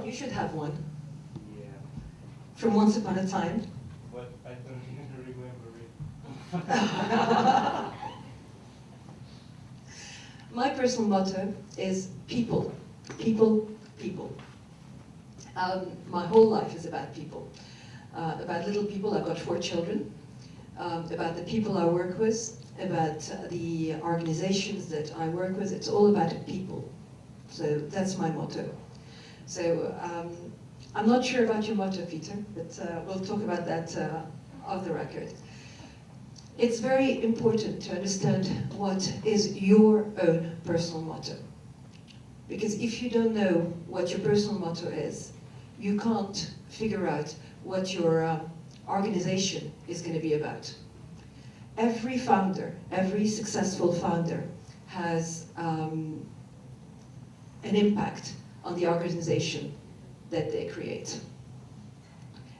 You should have one. Yeah. From Once Upon a Time. But I don't remember it. My personal motto is people, people, people. My whole life is about people. About little people. I've got 4 children. About the people I work with, about the organizations that I work with. It's all about people. So that's my motto. So I'm not sure about your motto, Peter, but we'll talk about that off the record. It's very important to understand what is your own personal motto. Because if you don't know what your personal motto is, you can't figure out what your organization is going to be about. Every founder, every successful founder has an impact on the organization that they create.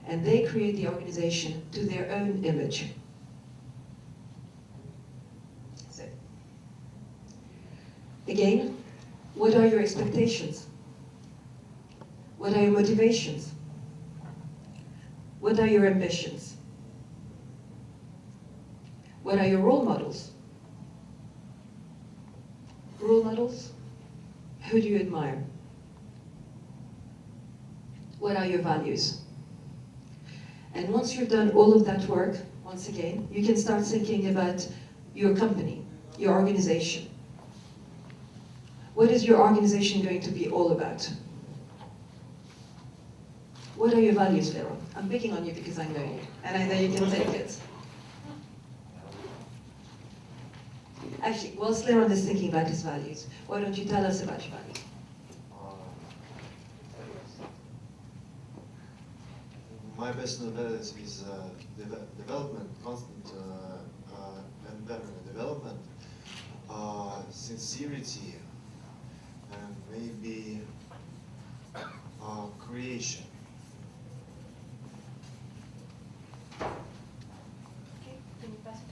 And they create the organization to their own image. So, again, what are your expectations? What are your motivations? What are your ambitions? What are your role models? Role models? Who do you admire? What are your values? And once you've done all of that work, once again, you can start thinking about your company, your organization. What is your organization going to be all about? What are your values, Vera? I'm picking on you because I know you, and I know you can take it. Actually, whilst Leron is thinking about his values, why don't you tell us about your values? My personal values is development, constant and permanent development, sincerity, and maybe creation. Okay, can you pass it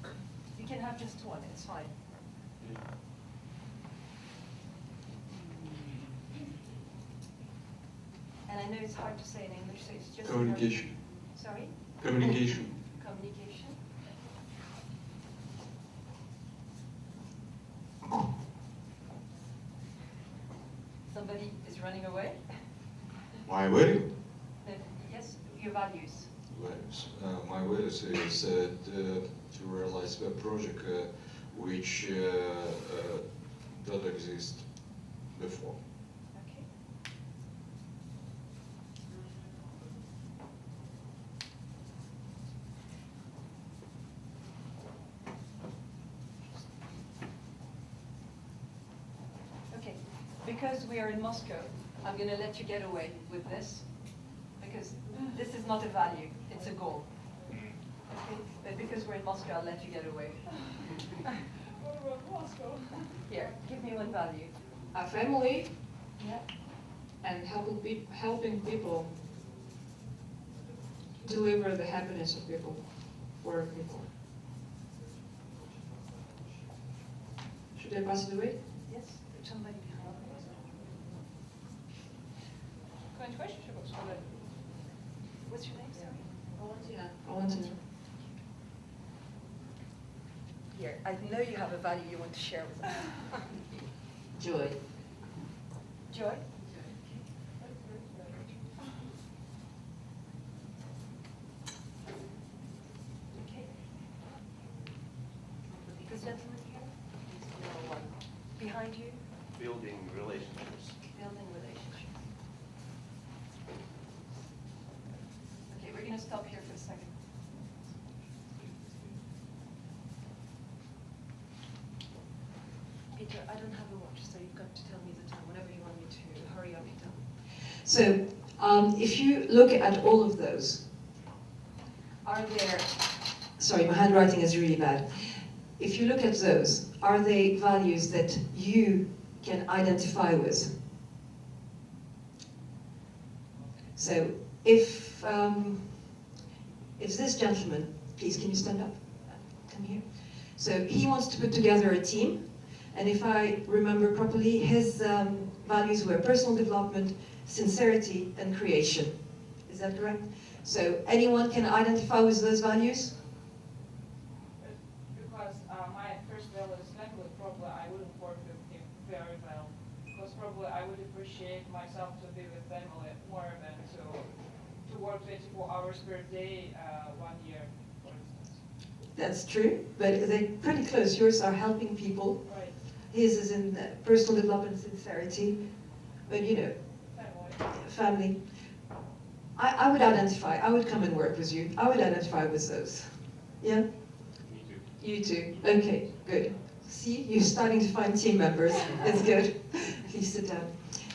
on? You can have just one, it's fine. And I know it's hard to say in English, so it's just... Communication. Sorry? Communication. Communication. Somebody is running away? My value? Yes, your values. Values. My values is to realize a project which don't exist before. Okay. Okay, because we are in Moscow, I'm going to let you get away with this, because this is not a value, it's a goal. Okay, but because we're in Moscow, I'll let you get away. Moscow. Here, give me one value. A family Yeah. and helping people deliver the happiness of people for people. Should I pass it away? Yes, somebody behind. What's your name, sorry? Valentina. Here, I know you have a value you want to share with us. Joy. Joy? Okay. This gentleman here? No one. Behind you? Building relationships. Building relationships. Okay, we're going to stop here for a second. Peter, I don't have a watch, so you've got to tell me the time whenever you want me to hurry up, Peter. So, if you look at all of those, are there... Sorry, my handwriting is really bad. If you look at those, are they values that you can identify with? So, if this gentleman, please, can you stand up? Come here. So he wants to put together a team And if I remember properly, his values were personal development, sincerity, and creation. Is that correct? So anyone can identify with those values? Because my first value is family, probably I wouldn't work with him very well. Because probably I would appreciate myself to be with family more than to work 24 hours per day, 1 year, for instance. That's true, but they're pretty close. Yours are helping people. Right. His is in personal development, sincerity, but you know, family. I would identify, I would come and work with you. I would identify with those. Yeah? Me too. You too. Okay, good. See, you're starting to find team members. It's good. Please sit down.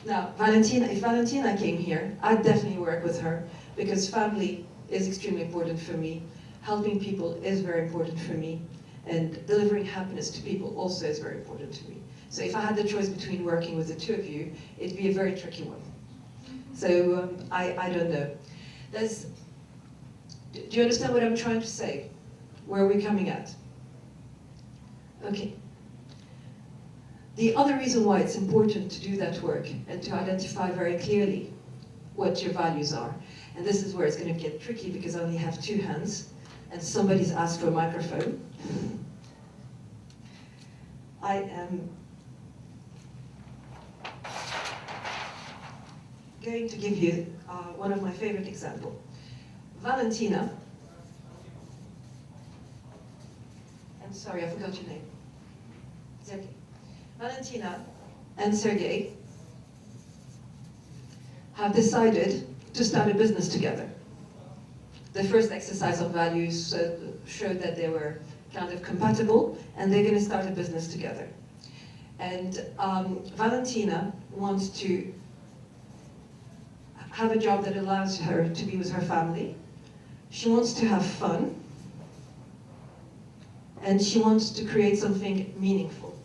Now, Valentina, if Valentina came here, I'd definitely work with her because family is extremely important for me. Helping people is very important for me. And delivering happiness to people also is very important to me. So if I had the choice between working with the two of you, it'd be a very tricky one. So I don't know. Do you understand what I'm trying to say? Where are we coming at? Okay. The other reason why it's important to do that work and to identify very clearly what your values are, and this is where it's going to get tricky because I only have 2 hands and somebody's asked for a microphone. I am going to give you one of my favorite examples. Valentina, and sorry, I forgot your name. Sergey. Valentina and Sergey have decided to start a business together. The first exercise of values showed that they were kind of compatible, and they're going to start a business together. And Valentina wants to have a job that allows her to be with her family. She wants to have fun. And she wants to create something meaningful.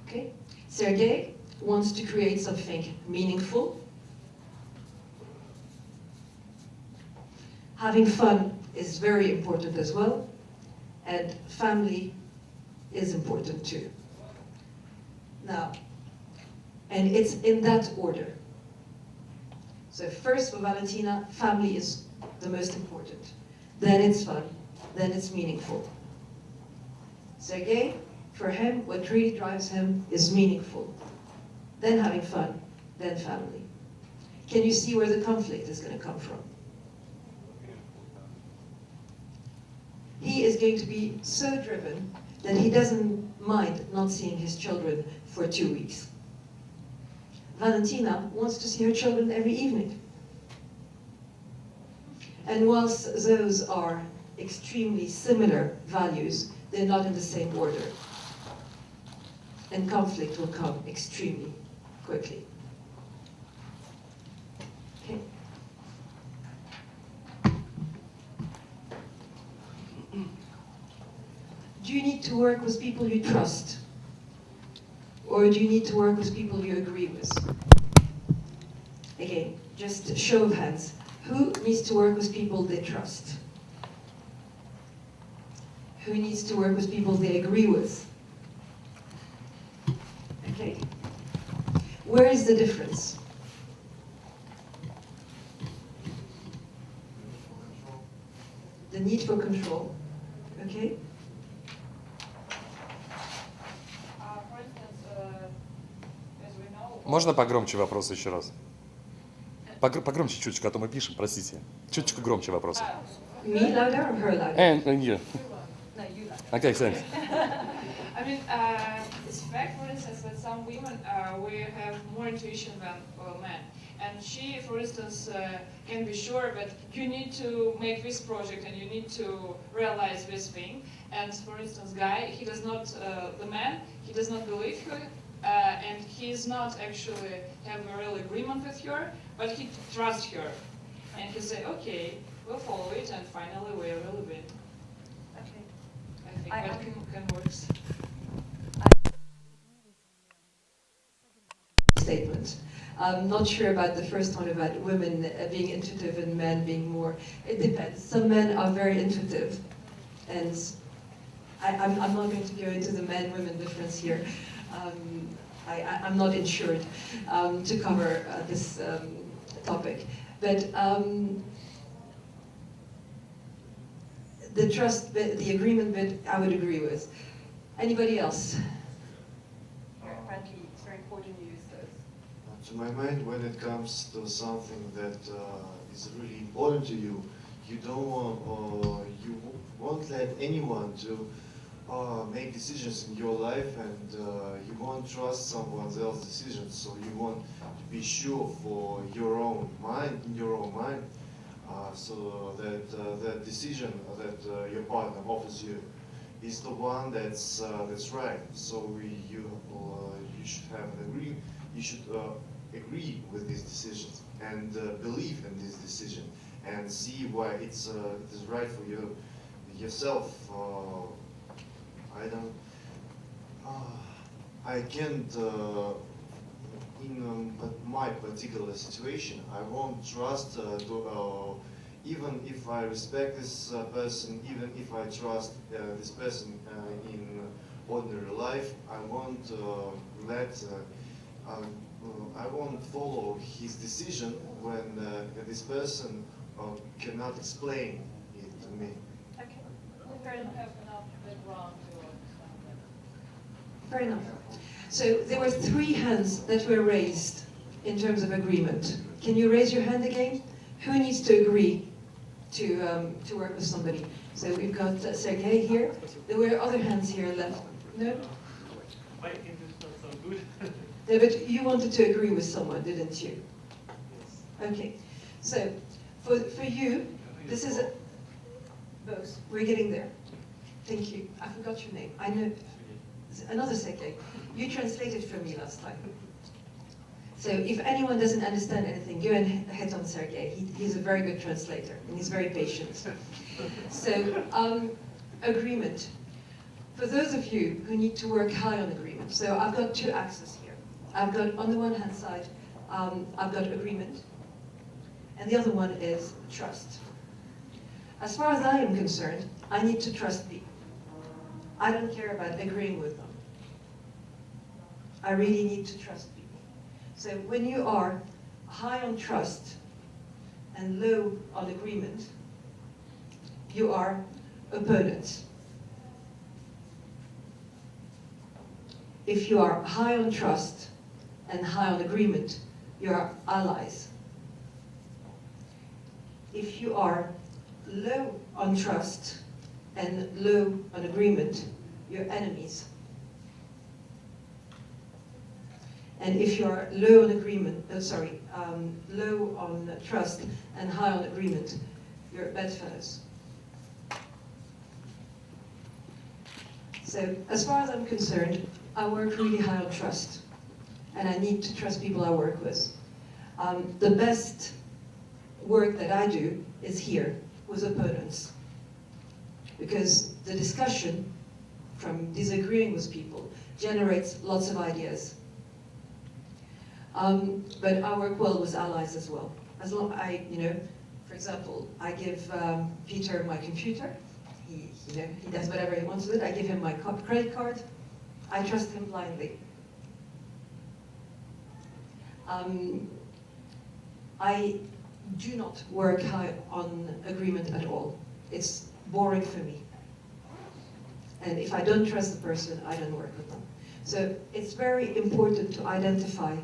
Okay? Sergey wants to create something meaningful. Having fun is very important as well. And family is important too. Now, and it's in that order. So first for Valentina, family is the most important. Then it's fun, then it's meaningful. Sergey, for him, what really drives him is meaningful. Then having fun, then family. Can you see where the conflict is going to come from? He is going to be so driven that he doesn't mind not seeing his children for 2 weeks. Valentina wants to see her children every evening. And whilst those are extremely similar values, they're not in the same order. And conflict will come extremely quickly. Okay. Do you need to work with people you trust? Or do you need to work with people you agree with? Again, just a show of hands. Who needs to work with people they trust? Who needs to work with people they agree with? Okay. Where is the difference? The need for control. Okay? For instance, as we know, Можно погромче вопрос еще раз? Погромче чуточку, а то мы пишем, простите. Чуточку громче вопросы. Me louder or her louder? And you. No, you louder. Okay, thanks. I mean, it's a fact, for instance, that some women we have more intuition than men. And she, for instance, can be sure that you need to make this project and you need to realize this thing. And for instance, guy, he does not, the man, he does not believe her, and he is not actually have a real agreement with her, but he trusts her. And he say, okay, we'll follow it, and finally we will win. Okay. I think I- that can work. Statement. I'm not sure about the first one about women being intuitive and men being more. It depends. Some men are very intuitive, and I'm not going to go into the man-women difference here. I'm not insured to cover this topic. But the trust bit, the agreement bit, I would agree with. Anybody else? Very friendly, it's very important you use those. To my mind, when it comes to something that is really important to you, you don't want, you won't let anyone to make decisions in your life, and you won't trust someone else's decisions. So you want to be sure for your own mind, in your own mind, so that that decision that your partner offers you is the one that's right. So you should have an agree. You should agree with these decisions and believe in this decision and see why it is right for you yourself. I can't. In my particular situation, I won't trust even if I respect this person, even if I trust this person in ordinary life, I won't I won't follow his decision when this person cannot explain it to me. Okay. Fair enough. Have enough background to understand that. Fair enough. So there were 3 hands that were raised in terms of agreement. Can you raise your hand again? Who needs to agree to work with somebody? So we've got Sergei here. There were other hands here left. No? My English not so good. No, but you wanted to agree with someone, didn't you? Yes. Okay. So for you, this is both. We're getting there. Thank you. I forgot your name. I know. Another Sergei. You translated for me last time. So if anyone doesn't understand anything, go and hit on Sergei. He's a very good translator, and he's very patient. So, agreement. For those of you who need to work high on agreement, so I've got 2 axes here. I've got, on the one hand side, I've got agreement, and the other one is trust. As far as I am concerned, I need to trust people. I don't care about agreeing with them. I really need to trust people. So when you are high on trust and low on agreement, you are opponents. If you are high on trust and high on agreement, you are allies. If you are low on trust and low on agreement, you're enemies. And if you are low on agreement, low on trust and high on agreement, you're bedfellows. So as far as I'm concerned, I work really high on trust, and I need to trust people I work with. The best work that I do is here with opponents, because the discussion from disagreeing with people generates lots of ideas. But I work well with allies as well. As long for example, I give Peter my computer. He does whatever he wants with it. I give him my credit card. I trust him blindly. I do not work high on agreement at all. It's boring for me. And if I don't trust the person, I don't work with them. So it's very important to identify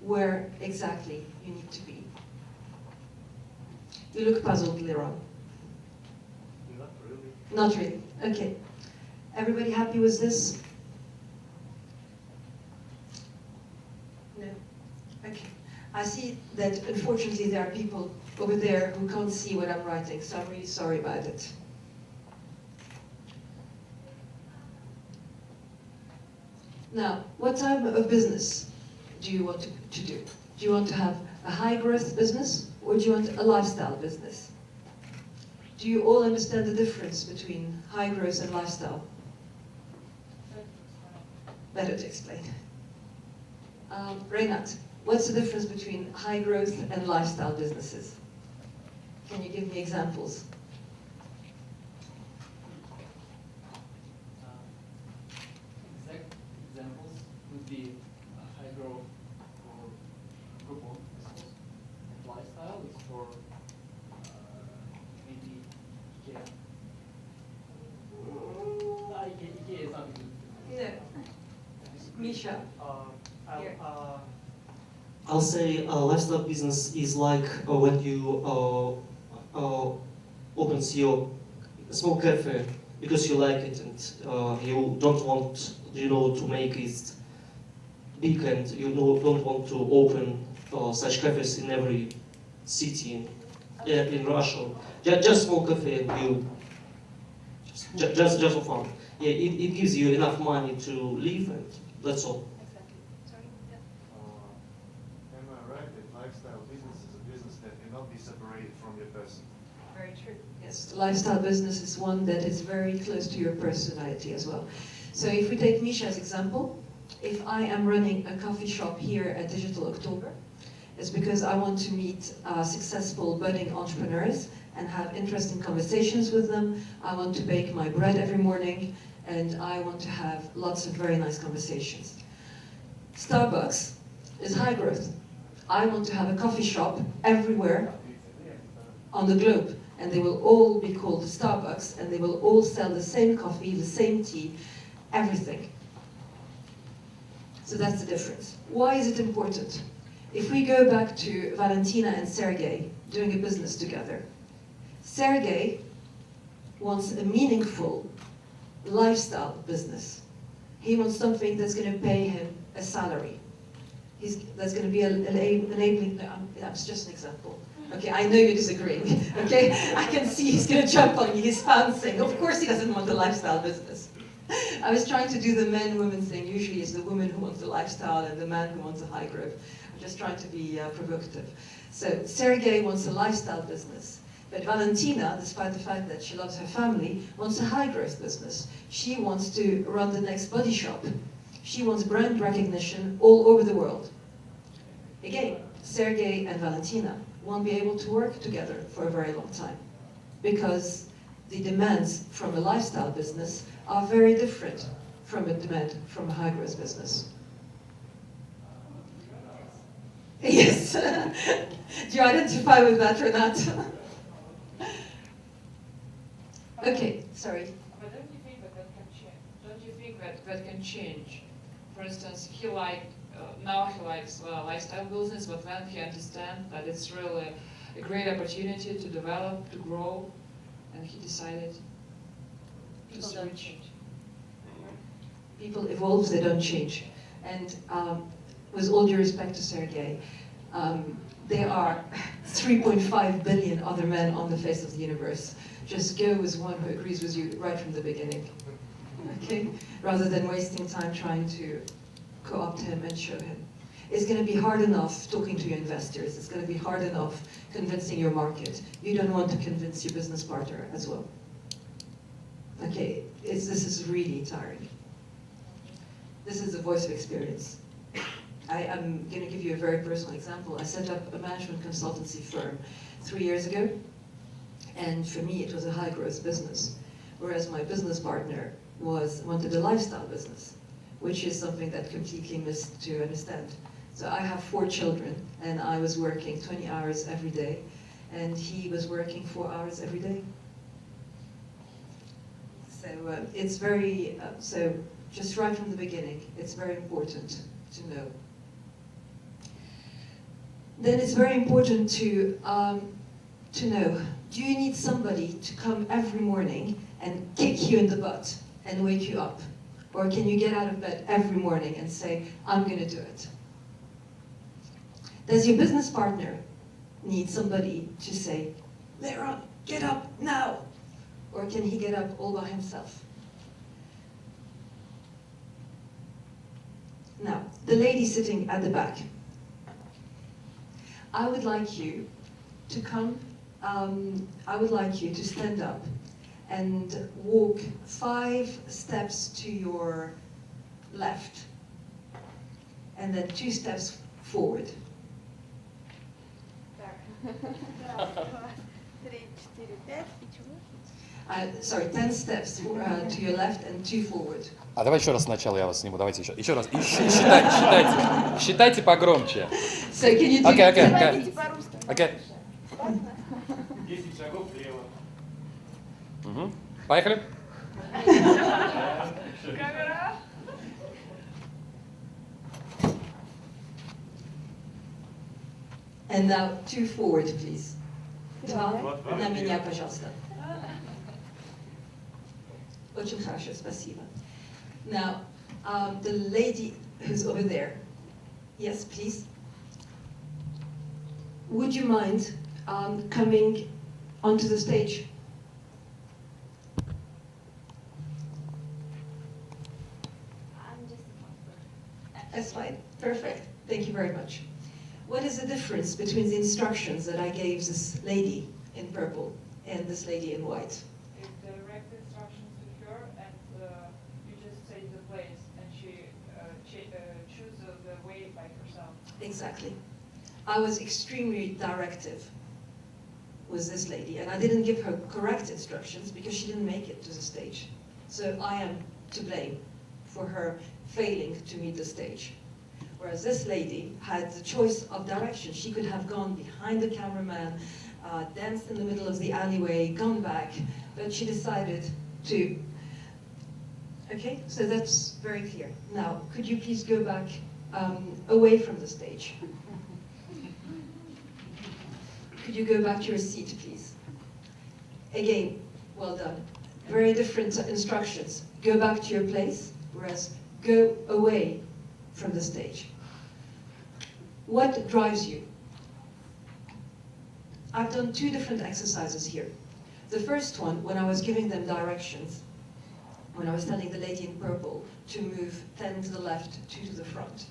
where exactly you need to be. You look puzzled, Leron. Not really. Not really. Okay. Everybody happy with this? No? Okay. I see that unfortunately there are people over there who can't see what I'm writing, so I'm really sorry about it. Now, what type of business do you want to do? Do you want to have a high growth business, or do you want a lifestyle business? Do you all understand the difference between high growth and lifestyle? Better to explain. Hanad, what's the difference between high growth and lifestyle businesses? Can you give me examples? be high growth or group owned business, and lifestyle is for maybe IKEA. IKEA is not a good. No. Misha. Here. I'll say lifestyle business is like when you opens your small cafe because you like it and you don't want, to make it big, and you don't want to open such cafes in every city in Russia. Just small cafe, and you just for fun. Yeah, it gives you enough money to live, and that's all. Exactly. Sorry. Yeah. Am I right that lifestyle business is a business that cannot be separated from your person? Very true. Yes, lifestyle business is one that is very close to your personality as well. So if we take Misha's example, if I am running a coffee shop here at Digital October, it's because I want to meet successful budding entrepreneurs and have interesting conversations with them. I want to bake my bread every morning, and I want to have lots of very nice conversations. Starbucks is high growth. I want to have a coffee shop everywhere on the globe, and they will all be called Starbucks, and they will all sell the same coffee, the same tea, everything. So that's the difference. Why is it important? If we go back to Valentina and Sergey doing a business together, Sergey wants a meaningful lifestyle business. He wants something that's going to pay him a salary. That's going to be enabling. No, that's just an example. Okay, I know you're disagreeing. Okay, I can see he's going to jump on me. He's pouncing. Of course, he doesn't want a lifestyle business. I was trying to do the men-women thing. Usually, it's the woman who wants the lifestyle and the man who wants a high growth. I'm just trying to be provocative. So Sergey wants a lifestyle business. But Valentina, despite the fact that she loves her family, wants a high-growth business. She wants to run the next body shop. She wants brand recognition all over the world. Again, Sergey and Valentina won't be able to work together for a very long time because the demands from a lifestyle business are very different from a demand from a high-growth business. Yes. Do you identify with that, Hanad? Okay, sorry. But don't you think that can change? Don't you think that can change? For instance, now he likes lifestyle business, but then he understands that it's really a great opportunity to develop, to grow, and he decided to People don't switch. change. People evolve, they don't change. And with all due respect to Sergey, there are 3.5 billion other men on the face of the universe. Just go with one who agrees with you right from the beginning, okay? Rather than wasting time trying to co-opt him and show him. It's going to be hard enough talking to your investors. It's going to be hard enough convincing your market. You don't want to convince your business partner as well. Okay, this is really tiring. This is the voice of experience. I am going to give you a very personal example. I set up a management consultancy firm 3 years ago. And for me, it was a high-growth business, whereas my business partner wanted a lifestyle business, which is something that completely missed to understand. So I have 4 children, and I was working 20 hours every day, and he was working 4 hours every day. So it's very, so just right from the beginning, it's very important to know. Then it's very important to know, do you need somebody to come every morning and kick you in the butt and wake you up? Or can you get out of bed every morning and say, I'm going to do it? Does your business partner need somebody to say, Leron, get up now? Or can he get up all by himself? Now, the lady sitting at the back. I would like you to come, I would like you to stand up and walk 5 steps to your left, and then 2 steps forward. Так. Раз, два, три, четыре, пять. И чего? Sorry, 10 steps to your left and 2 forward. А давай еще раз сначала я вас сниму. Давайте еще. Еще раз. И считайте. Считайте погромче. So can you do Окей, окей, that? окей. Окей. 10 шагов влево. Мгм. Поехали. Камера. And now 2 forward, please. 2 Вот, на меня, пожалуйста. Очень хорошо, спасибо. Now, the lady who's over there. Yes, please. Would you mind coming onto the stage? That's fine. Perfect. Thank you very much. What is the difference between the instructions that I gave this lady in purple and this lady in white? It direct instructions to her, and you just say the place, and she chooses the way by herself. Exactly. I was extremely directive with this lady, and I didn't give her correct instructions because she didn't make it to the stage. So I am to blame for her failing to meet the stage. Whereas this lady had the choice of direction. She could have gone behind the cameraman, danced in the middle of the alleyway, gone back, but she decided to. Okay, so that's very clear. Now, could you please go back away from the stage? Could you go back to your seat, please? Again, well done. Very different instructions. Go back to your place, whereas go away from the stage. What drives you? I've done 2 different exercises here. The first one, when I was giving them directions, when I was telling the lady in purple to move 10 to the left, 2 to the front.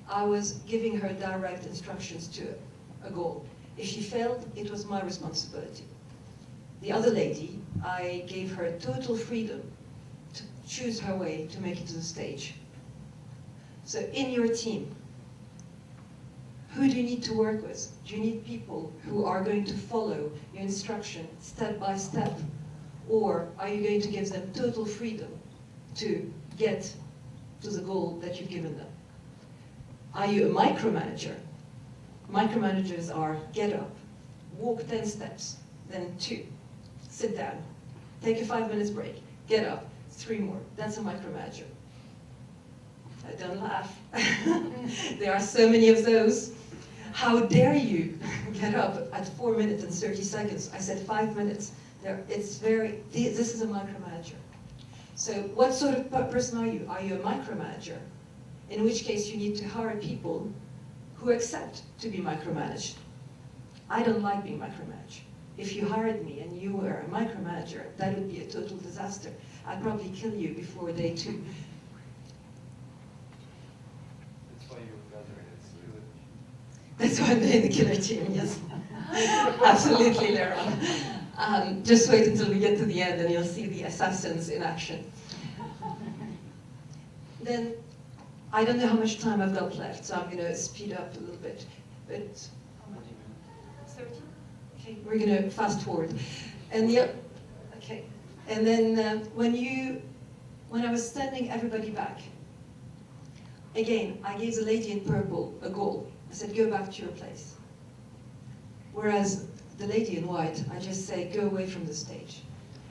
I was giving her direct instructions to a goal. If she failed, it was my responsibility. The other lady, I gave her total freedom to choose her way to make it to the stage. So in your team, who do you need to work with? Do you need people who are going to follow your instruction step by step? Or are you going to give them total freedom to get to the goal that you've given them? Are you a micromanager? Micromanagers are get up, walk 10 steps, then 2, sit down, take a 5 minutes break, get up, 3 more. That's a micromanager. Don't laugh. There are so many of those. How dare you get up at 4 minutes and 30 seconds? I said 5 minutes. This is a micromanager. So what sort of person are you? Are you a micromanager? In which case you need to hire people who accept to be micromanaged. I don't like being micromanaged. If you hired me and you were a micromanager, that would be a total disaster. I'd probably kill you before day 2. That's why you gather it. It's really. That's why they're the killer team, yes. Absolutely, Lara. Just wait until we get to the end and you'll see the assassins in action. Then, I don't know how much time I've got left, so I'm going to speed up a little bit. But How many minutes? 30? Okay, we're going to fast forward. And okay. And then when I was sending everybody back, again, I gave the lady in purple a goal. I said, go back to your place. Whereas the lady in white, I just say, go away from the stage.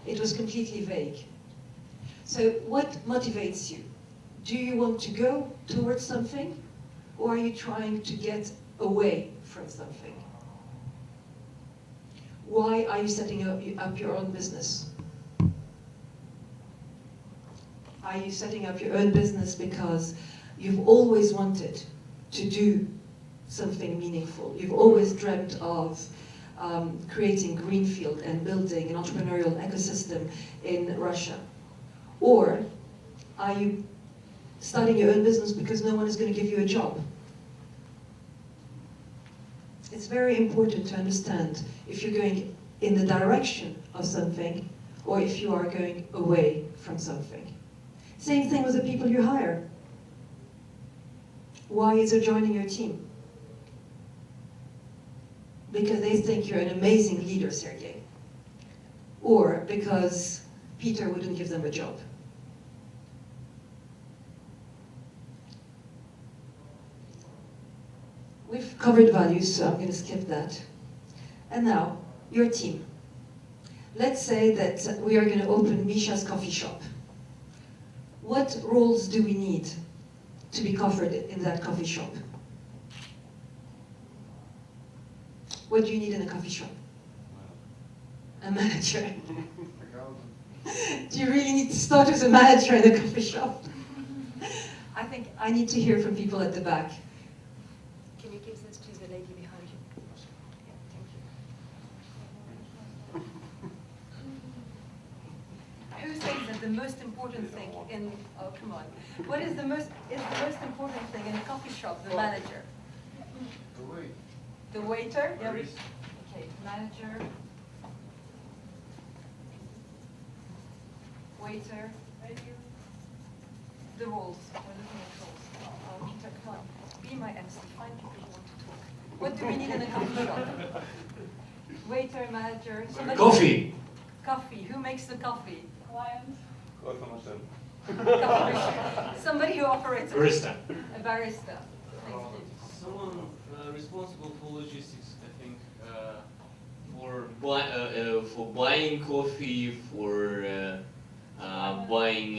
It was completely vague. So what motivates you? Do you want to go towards something, or are you trying to get away from something? Why are you setting up your own business? Are you setting up your own business because you've always wanted to do something meaningful? You've always dreamt of creating greenfield and building an entrepreneurial ecosystem in Russia? Or are you starting your own business because no one is going to give you a job? It's very important to understand if you're going in the direction of something or if you are going away from something. Same thing with the people you hire. Why is they joining your team? Because they think you're an amazing leader, Sergey. or because Peter wouldn't give them a job. We've covered values, so I'm going to skip that. And now, your team. Let's say that we are going to open Misha's coffee shop. What roles do we need to be covered in that coffee shop? What do you need in a coffee shop? A manager. Do you really need to start as a manager in a coffee shop? I think I need to hear from people at the back. Can you give this to the lady behind you? Yeah, thank you. Who says that the most important thing in, oh come on, what is the most important thing in a coffee shop? The manager. The waiter? Yeah. Okay, manager. Waiter. The roles. We're looking at roles. Oh, Peter, come on. Be my MC. Find people who want to talk. What do we need in a coffee shop? Waiter, manager. Somebody. Coffee. Coffee. Who makes the coffee? Client. Coffee machine. Somebody who operates a Barista. A barista. Thank you. Someone responsible for logistics, I think, for buying coffee, for buying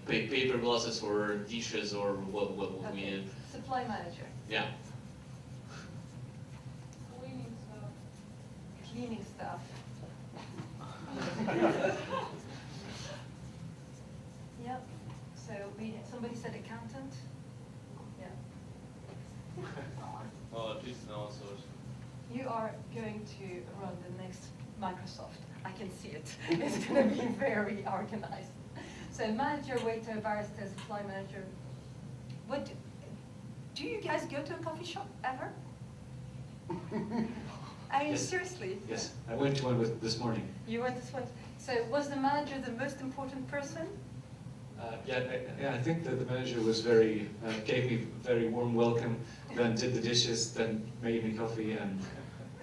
paper glasses or dishes or what we Okay. need. Supply manager. Yeah. Cleaning stuff. Cleaning stuff. Yep. So somebody said accountant. Yeah. Well, at least now, so. You are going to run the next Microsoft. I can see it. It's going to be very organized. So manager, waiter, barista, supply manager. What do you guys go to a coffee shop ever? I mean, Yes. seriously. Yes, I went to one this morning. You went this one. So was the manager the most important person? I think that the manager was gave me a very warm welcome, then did the dishes, then made me coffee and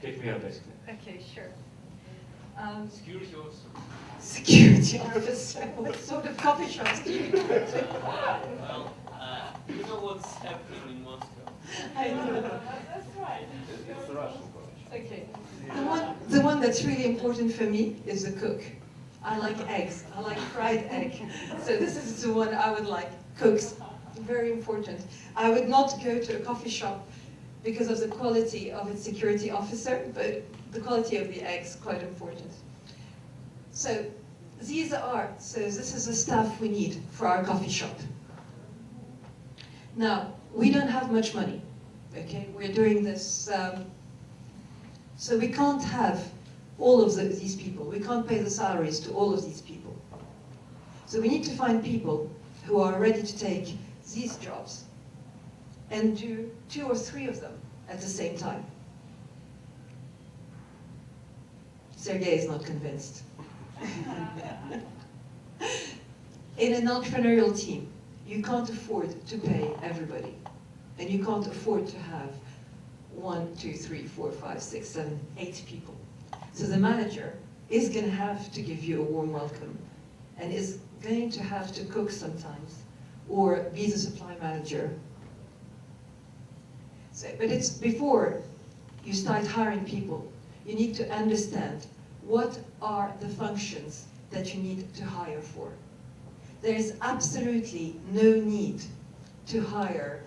picked me up basically. Okay, sure. Security officer. Security officer. What sort of coffee shops do you go to? Well, you know what's happening in Moscow. I know. That's right. It's a Russian college. Okay. The one that's really important for me is the cook. I like eggs. I like fried egg. So this is the one I would like. Cooks, very important. I would not go to a coffee shop because of the quality of its security officer, but the quality of the eggs, quite important. So this is the staff we need for our coffee shop. Now, we don't have much money, okay? We're doing this, so we can't have all of these people. We can't pay the salaries to all of these people. So we need to find people who are ready to take these jobs and do 2 or 3 of them at the same time. Sergei is not convinced. In an entrepreneurial team, you can't afford to pay everybody. And you can't afford to have 1, 2, 3, 4, 5, 6, 7, 8 people. So the manager is going to have to give you a warm welcome and is going to have to cook sometimes or be the supply manager. So, but it's before you start hiring people, you need to understand what are the functions that you need to hire for. There is absolutely no need to hire.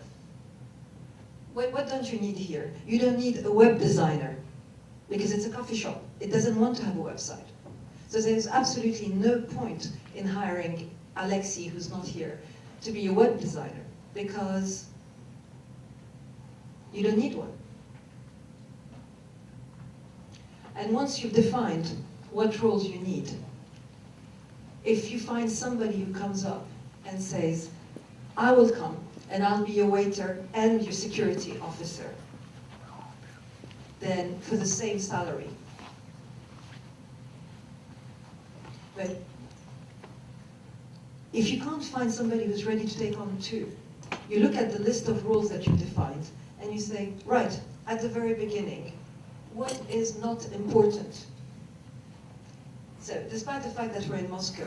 What don't you need here? You don't need a web designer because it's a coffee shop. It doesn't want to have a website. So there's absolutely no point in hiring Alexei, who's not here, to be a web designer because you don't need one. And once you've defined what roles you need, if you find somebody who comes up and says, I will come and I'll be your waiter and your security officer, then for the same salary. But if you can't find somebody who's ready to take on 2, you look at the list of roles that you've defined and you say, right, at the very beginning, what is not important? So, despite the fact that we're in Moscow,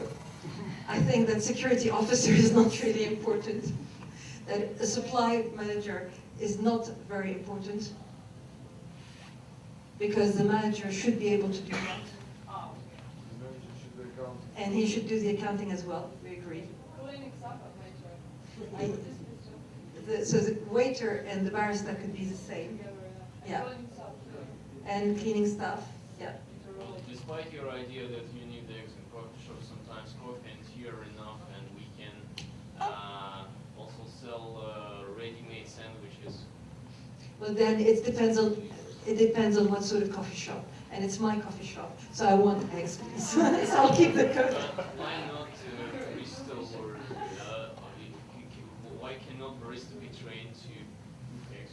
I think that security officer is not really important. That a supply manager is not very important, because the manager should be able to do that. And he should do the accounting as well, we agree. So the waiter and the barista could be the same. Yeah. And cleaning staff, yeah. Despite your idea that you need eggs in coffee shop, sometimes coffee and tea are enough, and we can also sell ready-made sandwiches. Well, then it depends on what sort of coffee shop, and it's my coffee shop, so I want eggs, please. So I'll keep the code. Why not barista or why cannot barista be trained to cook eggs?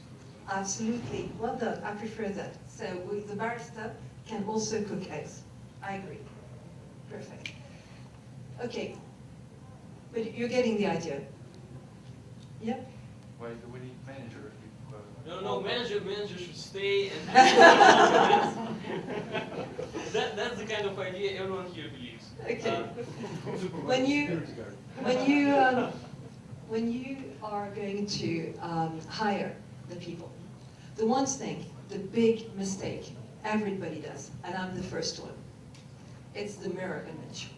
Absolutely, well done. I prefer that. So the barista can also cook eggs. I agree. Perfect. Okay, but you're getting the idea. Yeah. Why do we need manager? No, manager should stay and that's the kind of idea everyone here believes. Okay. When you are going to hire the people, the one thing, the big mistake everybody does, and I'm the first one, it's the mirror image.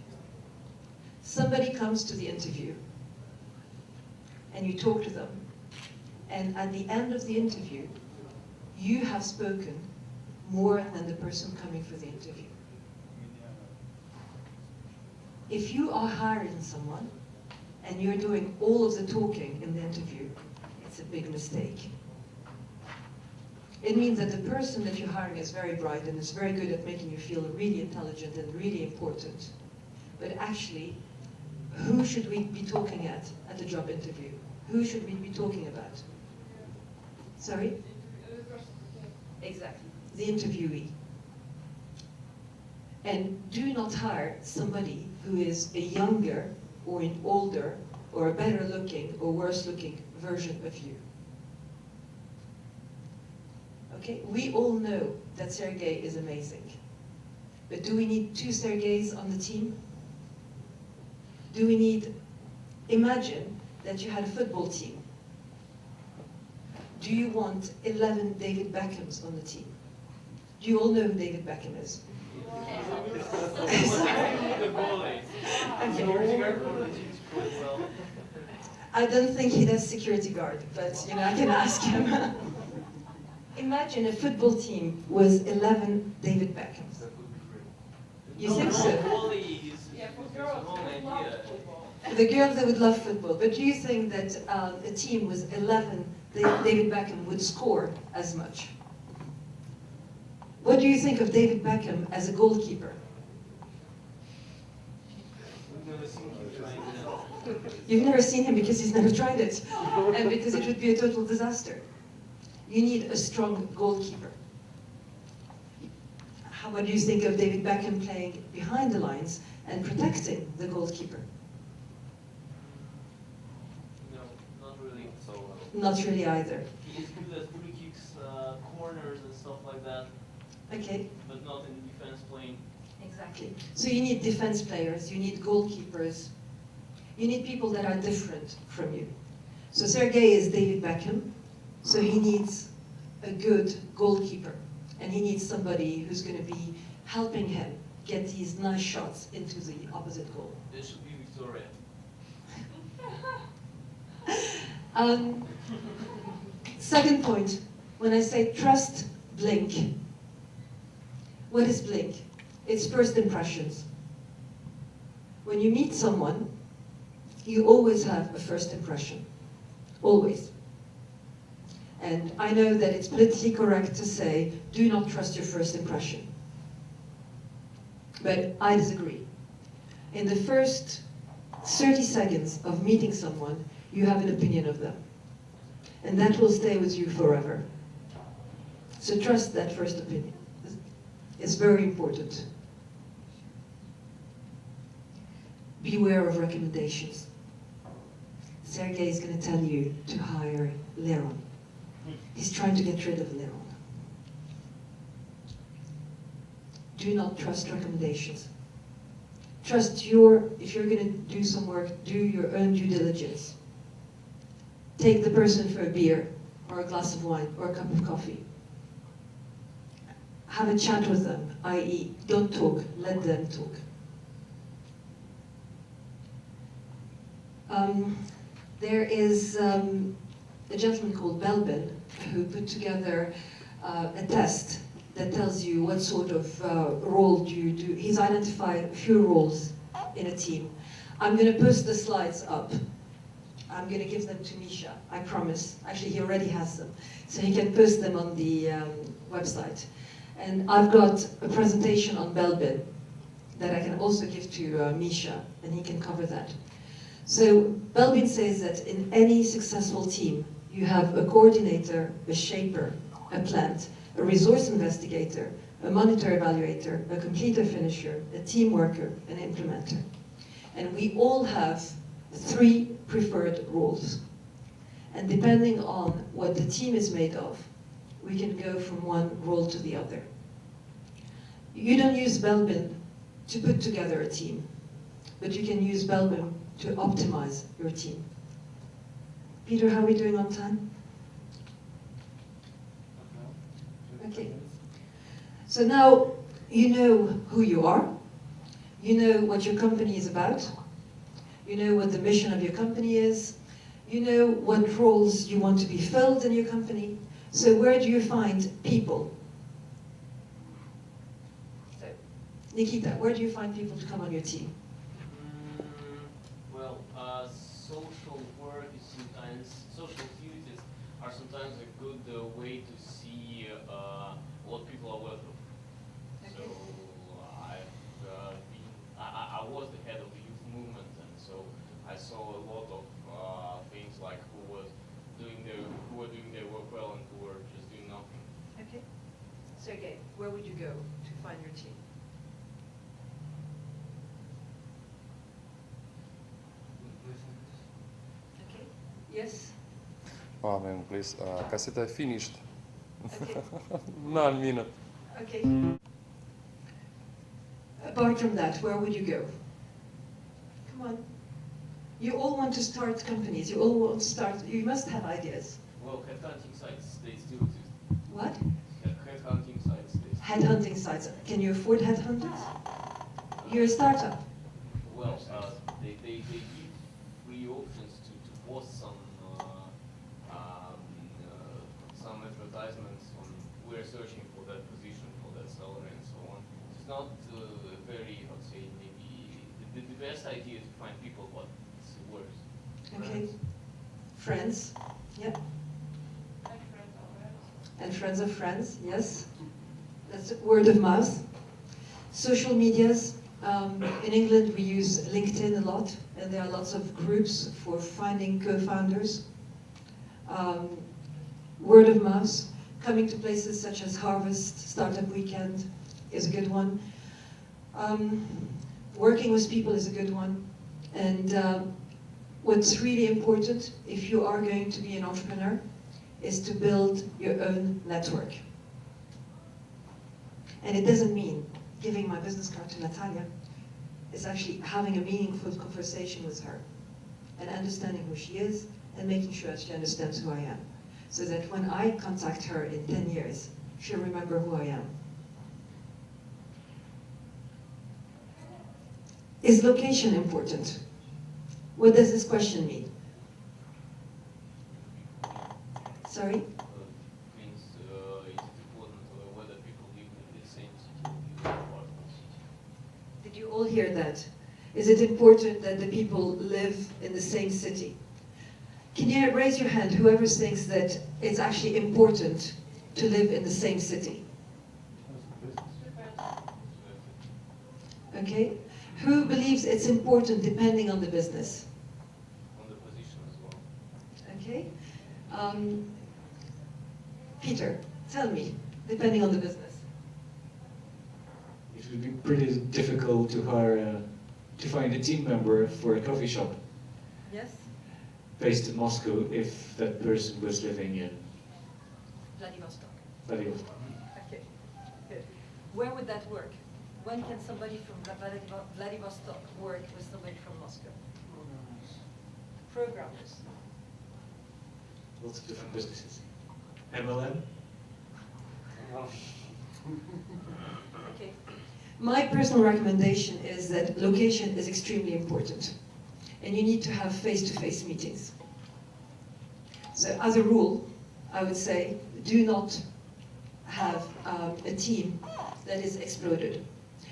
Somebody comes to the interview, and you talk to them, and at the end of the interview, you have spoken more than the person coming for the interview. If you are hiring someone, and you're doing all of the talking in the interview, it's a big mistake. It means that the person that you're hiring is very bright and is very good at making you feel really intelligent and really important. But actually, who should we be talking at the job interview? Who should we be talking about? Sorry? Exactly, the interviewee. And do not hire somebody who is a younger or an older or a better looking or worse looking version of you. Okay, we all know that Sergei is amazing. But do we need 2 Sergeys on the team? Do we need, imagine that you had a football team. Do you want 11 David Beckhams on the team? Do you all know who David Beckham is? I don't think he does security guard, but you know, I can ask him. Imagine a football team with 11 David Beckhams. You think so? The girls, they would love football, but do you think that a team with 11 David Beckham would score as much? What do you think of David Beckham as a goalkeeper? You've never seen him because he's never tried it, and because it would be a total disaster. You need a strong goalkeeper. What do you think of David Beckham playing behind the lines and protecting the goalkeeper? No, not really so well. Not really either. He is good at free kicks, corners and stuff like that. Okay. But not in defense playing. Exactly. So you need defense players, you need goalkeepers, you need people that are different from you. So Sergei is David Beckham, so he needs a good goalkeeper. And he needs somebody who's going to be helping him get these nice shots into the opposite goal. It should be Victoria. Second point, when I say trust, blink. What is blink? It's first impressions. When you meet someone, you always have a first impression. Always. And I know that it's politically correct to say, do not trust your first impression. But I disagree. In the first 30 seconds of meeting someone, you have an opinion of them. And that will stay with you forever. So trust that first opinion. It's very important. Beware of recommendations. Sergei is going to tell you to hire Leron. He's trying to get rid of Leron. Do not trust recommendations. if you're going to do some work, do your own due diligence. Take the person for a beer, or a glass of wine, or a cup of coffee. Have a chat with them, i.e., don't talk, let them talk. There is a gentleman called Belbin who put together a test that tells you what sort of role do you do. He's identified a few roles in a team. I'm going to post the slides up. I'm going to give them to Misha, I promise. Actually, he already has them. So he can post them on the website. And I've got a presentation on Belbin that I can also give to Misha, and he can cover that. So Belbin says that in any successful team, you have a coordinator, a shaper, a plant, a resource investigator, a monitor evaluator, a completer finisher, a team worker, an implementer. And we all have 3 preferred roles. And depending on what the team is made of, we can go from one role to the other. You don't use Belbin to put together a team, but you can use Belbin to optimize your team. Peter, how are we doing on time? Okay. So now you know who you are, you know what your company is about, you know what the mission of your company is, you know what roles you want to be filled in your company. So where do you find people? So, Nikita, where do you find people to come on your team? Well, social work is sometimes, social activities are sometimes a good way to see what people are worth of. Okay. So I was the head of the youth movement, and so I saw a lot of things like who were doing their work well and who were just doing nothing. Okay. Sergey, where would you go to find your team? Okay. Yes? Man, please. Cassette finished. Okay. 9 minutes. Okay. Apart from that, where would you go? Come on. You all want to start companies. You all want to start. You must have ideas. Well, headhunting sites, they still exist. What? Headhunting sites, they still Headhunting sites. Can you afford headhunters? You're a startup. Well, they give free options to post some advertisements on we're searching for that position, for that salary, and so on. It's not very, I would say, maybe the best idea to find people, but it's the worst. Okay. Friends. Yep. And friends of friends. Yes. That's word of mouth. Social medias. In England, we use LinkedIn a lot, and there are lots of groups for finding co-founders. Word of mouth. Coming to places such as Harvest, Startup Weekend is a good one. Working with people is a good one. And what's really important, if you are going to be an entrepreneur, is to build your own network. And it doesn't mean giving my business card to Natalia. It's actually having a meaningful conversation with her and understanding who she is and making sure that she understands who I am. So that when I contact her in 10 years, she'll remember who I am. Is location important? What does this question mean? Sorry? Means it's important whether people live in the same city or part of the city. Did you all hear that? Is it important that the people live in the same city? Can you raise your hand, whoever thinks that it's actually important to live in the same city? Okay. Who believes it's important depending on the business? On the position as well. Okay. Peter, tell me, depending on the business. It would be pretty difficult to hire, to find a team member for a coffee shop Yes? based in Moscow if that person was living in Vladivostok. Vladivostok. Okay, good. Where would that work? When can somebody from Vladivostok work with somebody from Moscow? Programmers. Lots of different businesses. MLM? Okay. My personal recommendation is that location is extremely important, and you need to have face-to-face meetings. So as a rule, I would say, do not have a team that is exploded.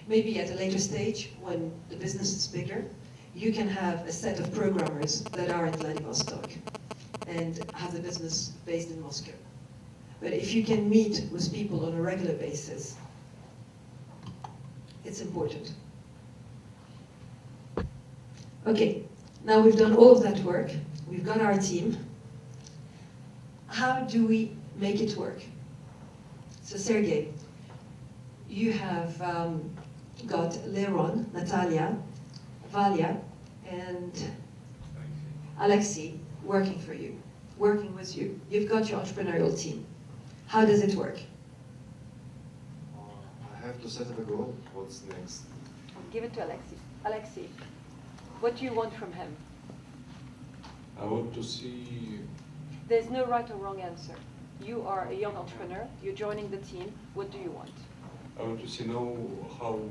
Maybe at a later stage, when the business is bigger, you can have a set of programmers that are in Vladivostok and have the business based in Moscow. But if you can meet with people on a regular basis, it's important. Okay, now we've done all of that work. We've got our team. How do we make it work? So Sergey, you have got Leron, Natalia, Valia, and Alexei working for you, working with you. You've got your entrepreneurial team. How does it work? I have to set up a goal. What's next? Give it to Alexei. Alexei, what do you want from him? I want to see. There's no right or wrong answer. You are a young entrepreneur. You're joining the team. What do you want? I want to see now how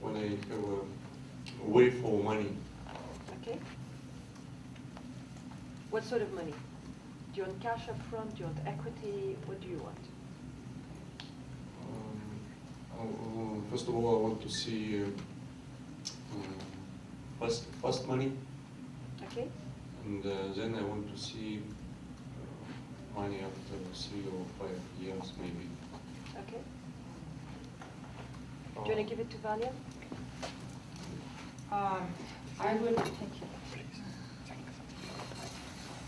when I have a way for money. Okay. What sort of money? Do you want cash up front? Do you want equity? What do you want? First of all, I want to see fast money, Okay. and then I want to see money after 3 or 5 years, maybe. Okay. Do you want to give it to Valia? I would. Thank you.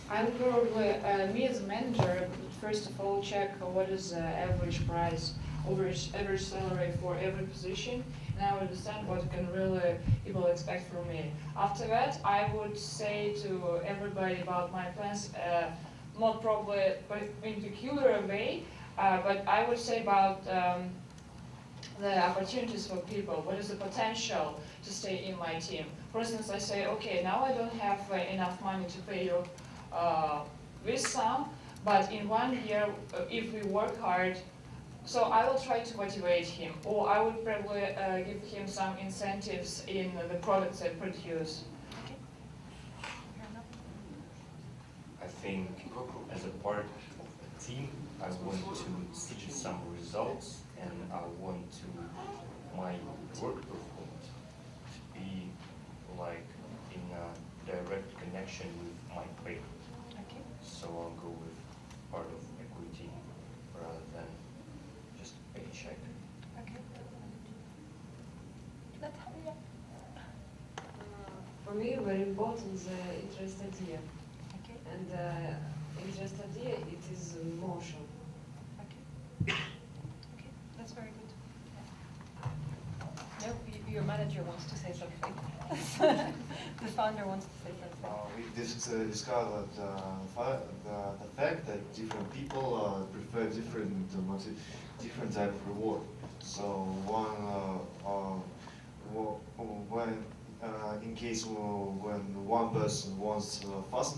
I would probably, me as a manager, first of all check what is the average price, average salary for every position, and I would understand what can really people expect from me. After that, I would say to everybody about my plans, not probably in peculiar way, but I would say about the opportunities for people. What is the potential to stay in my team? For instance, I say, okay, now I don't have enough money to pay you this sum, but in 1 year, if we work hard, so I will try to motivate him, or I would probably give him some incentives in the products I produce. I think as a part of a team, I want to see some results, and I want to my work performance to be like in a direct connection with my pay. Okay. So I'll go with part of equity rather than just paycheck. Okay. Natalia. For me, very important the interest idea. Okay. And interest idea, it is motion. Okay. Okay, that's very good. Yeah. No, your manager wants to say something. The founder wants to say something. We discovered the fact that different people prefer different type of reward. So when in case when one person wants fast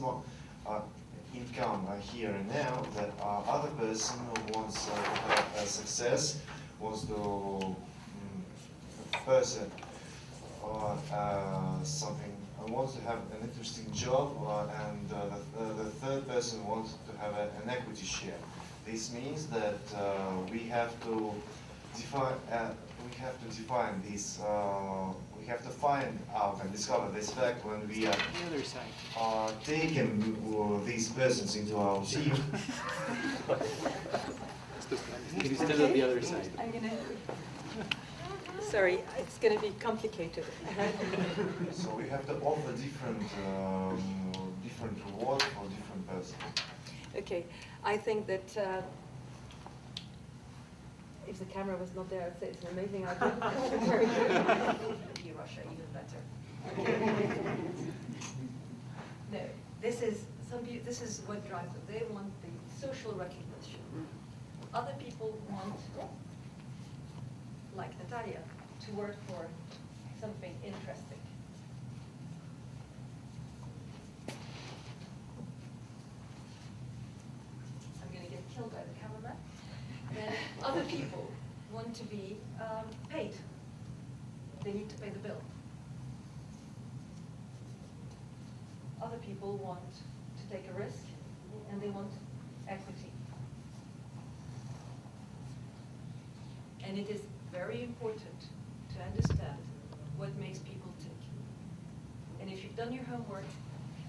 income here and now, that other person wants success, wants to person or something. Wants to have an interesting job, and the third person wants to have an equity share. This means that we have to define this. We have to find out and discover this fact when we are taking these persons into our team. Can you stand on the other side? I'm gonna. Sorry, it's going to be complicated. So we have to offer different rewards for different persons. Okay, I think that if the camera was not there, I'd say it's an amazing idea. Very good. Be Russia, even better. No, this is what drives them. They want the social recognition. Other people want like Natalia, to work for something interesting. I'm going to get killed by the cameraman. Then other people want to be paid. They need to pay the bill. Other people want to take a risk, and they want equity. And it is very important to understand what makes people tick. And if you've done your homework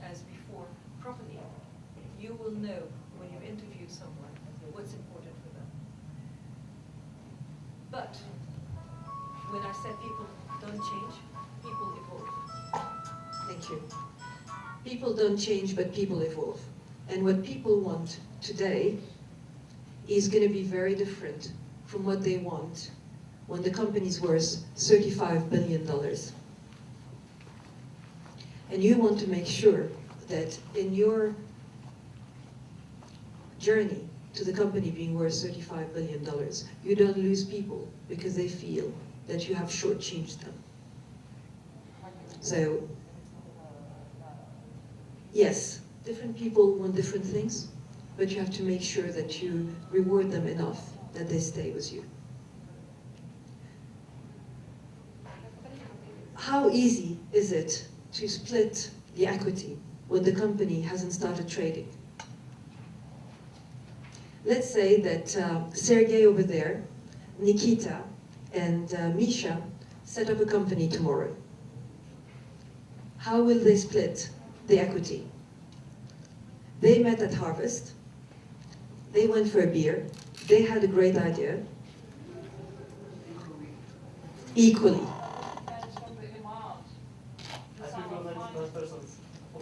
as before properly, you will know when you've interviewed someone what's important for them. But when I said people don't change, people evolve. Thank you. People don't change, but people evolve. And what people want today is going to be very different from what they want when the company's worth $35 billion. And you want to make sure that in your journey to the company being worth $35 billion, you don't lose people because they feel that you have shortchanged them. So, yes, different people want different things, but you have to make sure that you reward them enough that they stay with you. How easy is it to split the equity when the company hasn't started trading? Let's say that Sergey over there, Nikita, and Misha set up a company tomorrow. How will they split the equity? They met at Harvest. They went for a beer. They had a great idea. Equally.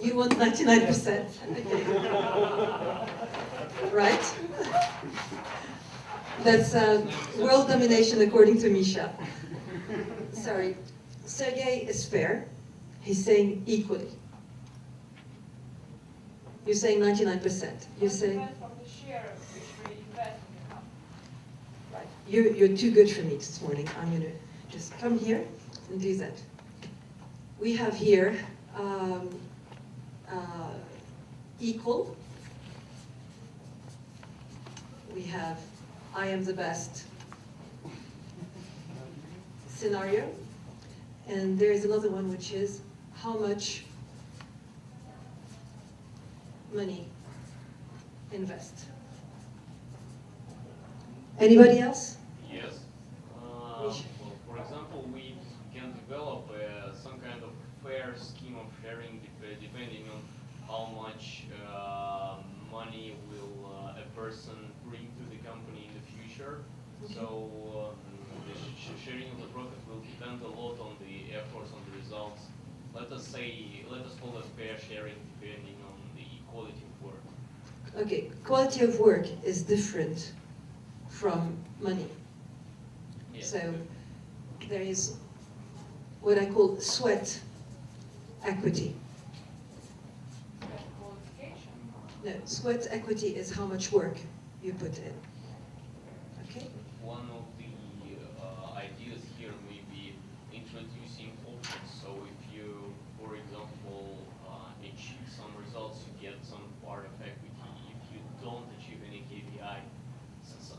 You want 99%. Right? That's world domination according to Misha. Sorry. Sergey is fair. He's saying equally. You're saying 99%. You're saying... Right. You're too good for me this morning. I'm going to just come here and do that. We have here equal. We have I am the best scenario. And there's another one which is how much money invest. Anybody else? Yes. Well, for example, we can develop some kind of fair scheme of sharing depending on how much money will a person bring to the company in the future. Okay. So the sharing of the profit will depend a lot on the efforts, on the results. Let us call it fair sharing depending on the quality of work. Okay, quality of work is different from money. Yes. So there is what I call sweat equity. No, sweat equity is how much work you put in. Okay? One of the ideas here may be introducing options. So if you, for example, achieve some results, you get some part of equity. If you don't achieve any KPI,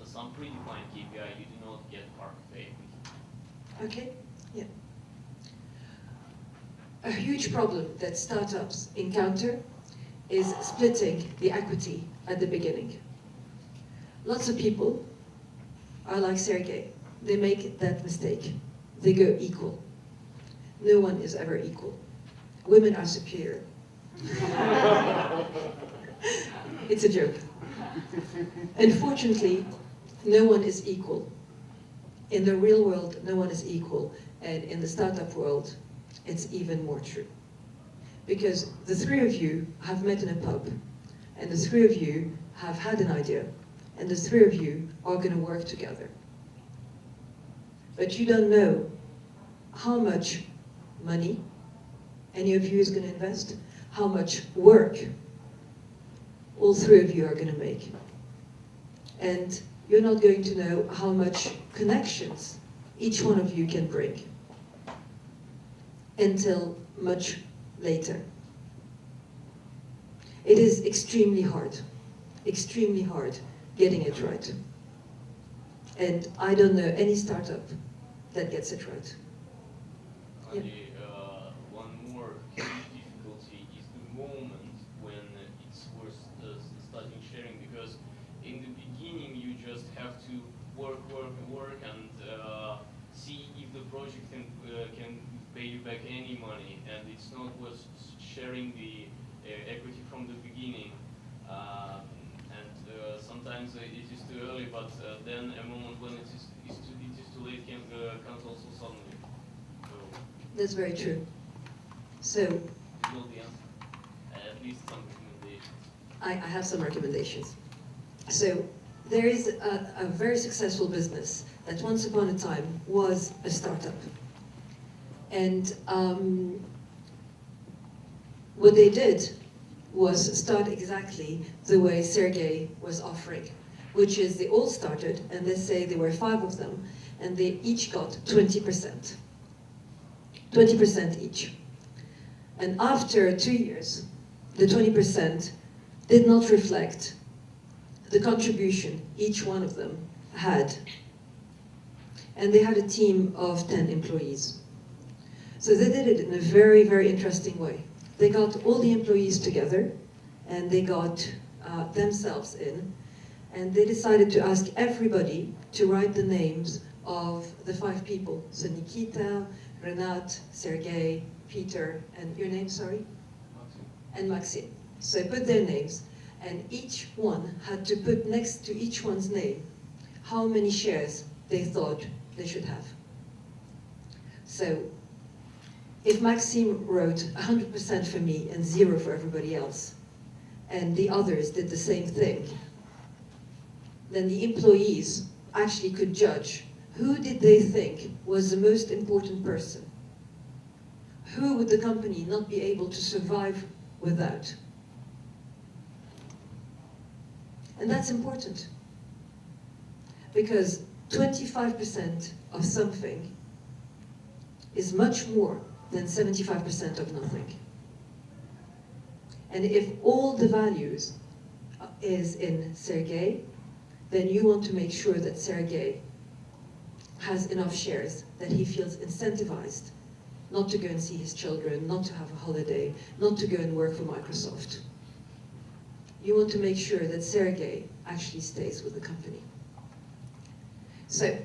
some predefined KPI, you do not get part of the equity. Okay? Yeah. A huge problem that startups encounter is splitting the equity at the beginning. Lots of people are like Sergey. They make that mistake. They go equal. No one is ever equal. Women are superior. It's a joke. Unfortunately, no one is equal. In the real world, no one is equal. And in the startup world, it's even more true. Because the three of you have met in a pub, and the three of you have had an idea, and the three of you are going to work together. But you don't know how much money any of you is going to invest, how much work all three of you are going to make. And you're not going to know how much connections each one of you can bring until much later. It is extremely hard getting it right. And I don't know any startup that gets it right. Yeah. One more huge difficulty is the moment when it's worth starting sharing, because in the beginning you just have to work and see if the project can pay you back any money, and it's not worth sharing the equity from the beginning. Sometimes it is too early, but then a moment when it is too late comes also suddenly. So That's very true. So you know the answer. At least some recommendations. I have some recommendations. So there is a very successful business that once upon a time was a startup. And what they did was start exactly the way Sergey was offering, which is they all started, and let's say there were 5 of them, and they each got 20%. 20% each. And after 2 years, the 20% did not reflect the contribution each one of them had. And they had a team of 10 employees. So they did it in a very, very interesting way. They got all the employees together, and they got themselves in, and they decided to ask everybody to write the names of the 5 people. So Nikita, Hanad, Sergey, Peter, and your name, sorry? Maxim. And Maxim. So I put their names, and each one had to put next to each one's name how many shares they thought they should have. So if Maxim wrote 100% for me and 0 for everybody else, and the others did the same thing, then the employees actually could judge who did they think was the most important person. Who would the company not be able to survive without? And that's important, because 25% of something is much more than 75% of nothing. And if all the values is in Sergey, then you want to make sure that Sergey has enough shares that he feels incentivized not to go and see his children, not to have a holiday, not to go and work for Microsoft. You want to make sure that Sergey actually stays with the company. So,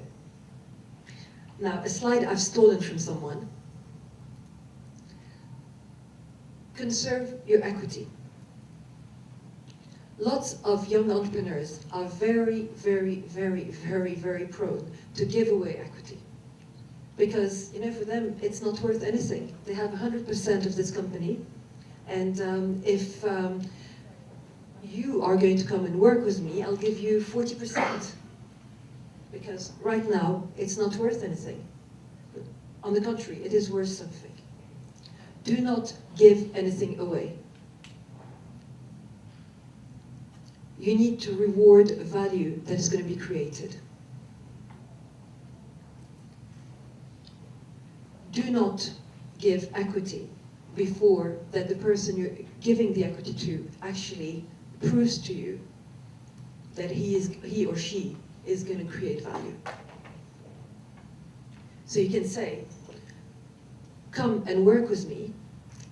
now a slide I've stolen from someone. Conserve your equity. Lots of young entrepreneurs are very, very, very, very, very prone to give away equity. Because, you know, for them, it's not worth anything. They have 100% of this company, and if you are going to come and work with me, I'll give you 40%. Because right now, it's not worth anything. But on the contrary, it is worth something. Do not give anything away. You need to reward value that is going to be created. Do not give equity before that the person you're giving the equity to actually proves to you that he or she is going to create value. So you can say, come and work with me,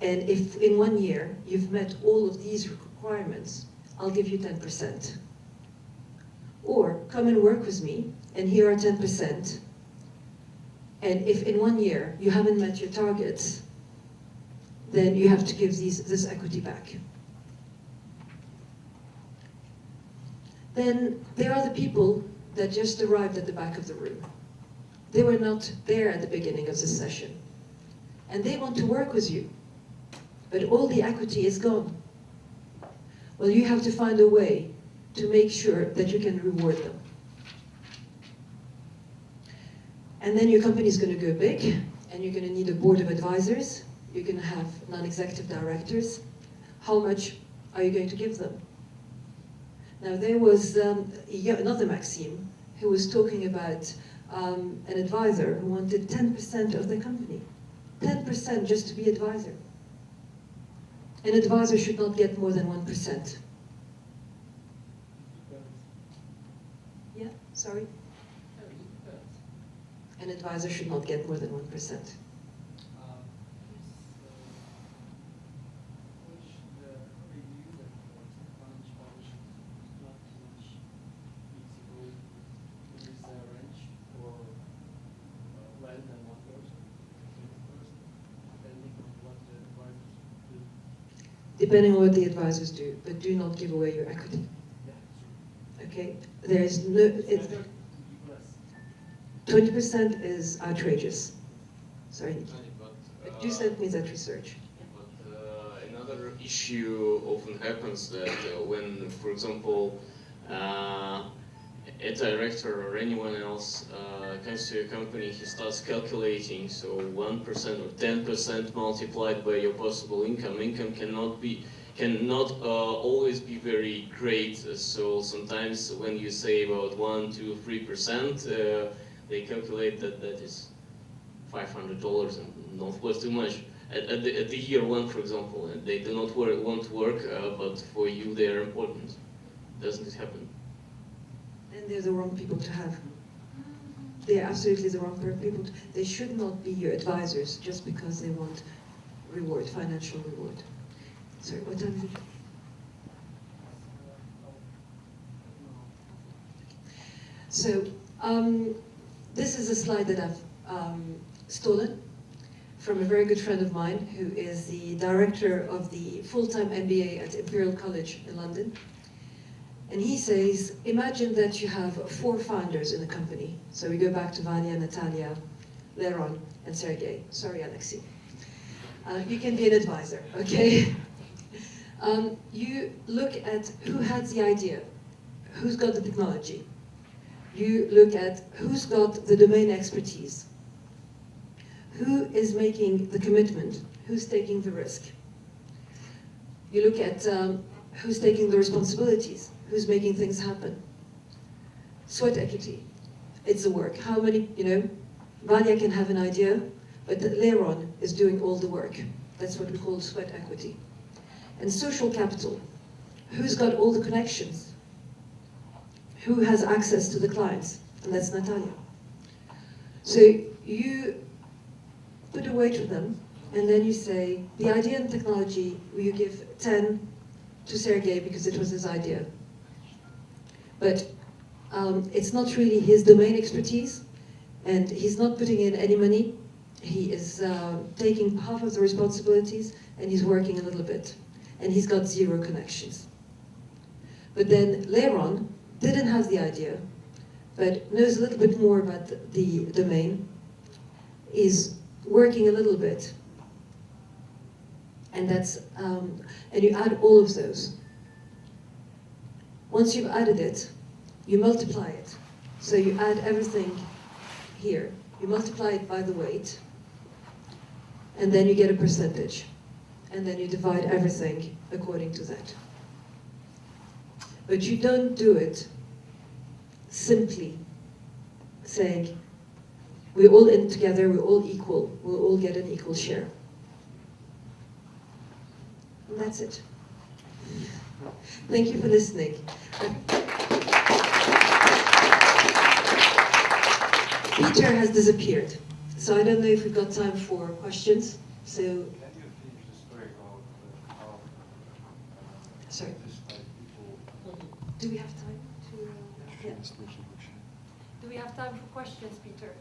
and if in 1 year you've met all of these requirements, I'll give you 10%. Or come and work with me, and here are 10%. And if in 1 year you haven't met your targets, then you have to give this equity back. Then there are the people that just arrived at the back of the room. They were not there at the beginning of the session. And they want to work with you, but all the equity is gone. Well, you have to find a way to make sure that you can reward them. And then your company is going to go big, and you're going to need a board of advisors. You're going to have non-executive directors. How much are you going to give them? Now, there was another Maxim who was talking about an advisor who wanted 10% of the company. 10% just to be advisor. An advisor should not get more than 1%. Yeah, sorry? An advisor should not get more than 1%. Depending on what the advisors do, but do not give away your equity. Okay? There is no... 20% is outrageous. Sorry, Nikki. But, Do send me that research. But another issue often happens that when, for example, a director or anyone else comes to a company, he starts calculating, so 1% or 10% multiplied by your possible income. Income cannot always be very great, so sometimes when you say about 1, 2, 3%, they calculate that that is $500 and not worth too much. At the year one, for example, and they do not want to work, but for you they are important. Doesn't it happen? Then they're the wrong people to have. They're absolutely the wrong people. They should not be your advisors just because they want reward, financial reward. Sorry, what time is it? So, this is a slide that I've stolen from a very good friend of mine who is the director of the full-time MBA at Imperial College in London. And he says, imagine that you have 4 founders in a company. So we go back to Vanya, Natalia, Leron, and Sergey. Sorry, Alexei. You can be an advisor, okay? You look at who had the idea, who's got the technology. You look at who's got the domain expertise, who is making the commitment, who's taking the risk. You look at who's taking the responsibilities, who's making things happen. Sweat equity, it's the work. How many, Vanya can have an idea, but Leron is doing all the work. That's what we call sweat equity. And social capital, who's got all the connections? Who has access to the clients? And that's Natalia. So you put a weight with them, and then you say, the idea and technology, you give 10 to Sergey because it was his idea. But it's not really his domain expertise, and he's not putting in any money. He is taking half of the responsibilities, and he's working a little bit. And he's got 0 connections. But then Leron didn't have the idea, but knows a little bit more about the domain, is working a little bit. And that's, and you add all of those. Once you've added it, you multiply it. So you add everything here. You multiply it by the weight, and then you get a percentage. And then you divide everything according to that. But you don't do it simply saying, we're all in together, we're all equal, we'll all get an equal share. And that's it. Thank you for listening. Peter has disappeared, so I don't know if we've got time for questions. So, can you finish the story about how sorry. people... Do we have time to? Yeah. Do we have time for questions, Peter?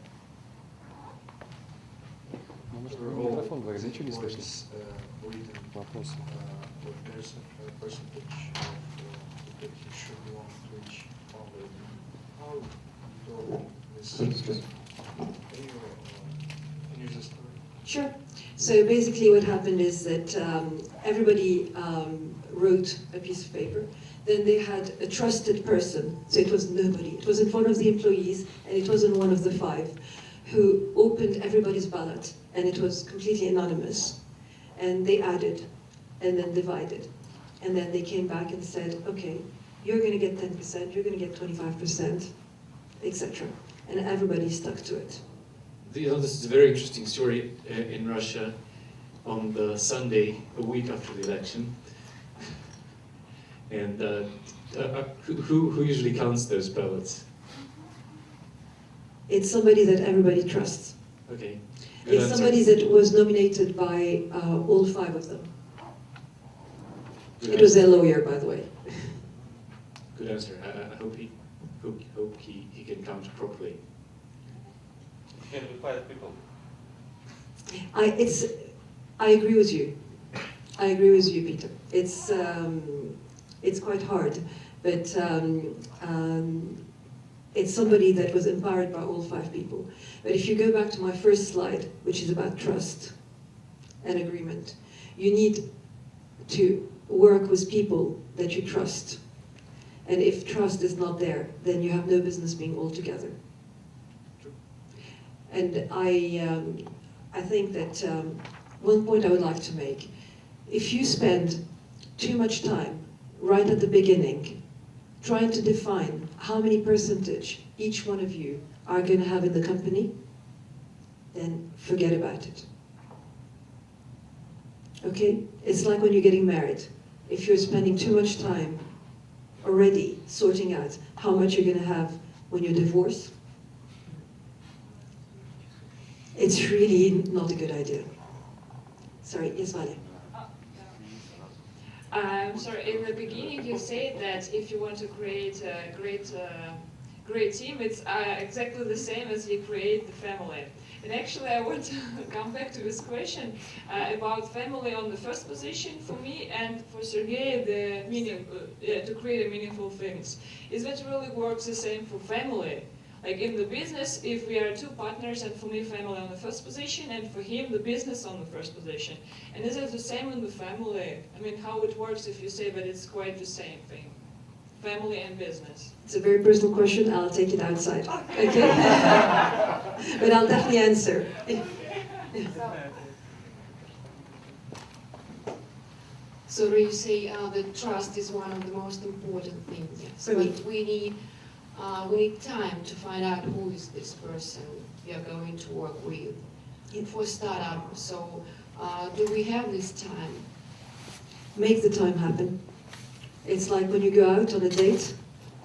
Микрофон говорит, ничего не слышно. Вопрос. What percentage of that he should belong to each founder? How do this? Can you use a story? Sure. So basically what happened is that everybody wrote a piece of paper. Then they had a trusted person, so it was nobody. It wasn't one of the employees, and it wasn't one of the 5, who opened everybody's ballot, and it was completely anonymous. And they added, and then divided. And then they came back and said, okay, you're going to get 10%, you're going to get 25%, etc. and everybody stuck to it. You know, this is a very interesting story in Russia. On the Sunday, a week after the election, and who usually counts those ballots? It's somebody that everybody trusts. Okay. Good It's answer. somebody that was nominated by all 5 of them. Good It was answer. their lawyer, by the way. Good answer. I hope he can count properly. Can we 5 people? I agree with you. I agree with you, Peter. It's quite hard, but it's somebody that was empowered by all 5 people. But if you go back to my first slide, which is about trust and agreement, you need to work with people that you trust. And if trust is not there, then you have no business being all together. And I think that one point I would like to make, if you spend too much time right at the beginning trying to define how many percentage each one of you are going to have in the company, then forget about it. Okay? It's like when you're getting married. If you're spending too much time already sorting out how much you're going to have when you divorce, it's really not a good idea. Sorry, yes, Valia. I'm sorry, in the beginning you said that if you want to create a great team, it's exactly the same as you create the family. And actually I want to come back to this question about family on the first position for me, and for Sergey, the meaning, to create a meaningful things. Is that really works the same for family? Like in the business, if we are 2 partners, and for me family on the first position, and for him the business on the first position. And is it the same in the family? I mean, how it works if you say that it's quite the same thing? Family and business. It's a very personal question. I'll take it outside. Okay? But I'll definitely answer. So you say that trust is one of the most important things. Yes. But we need time to find out who is this person we are going to work with for startup. So do we have this time? Make the time happen. It's like when you go out on a date,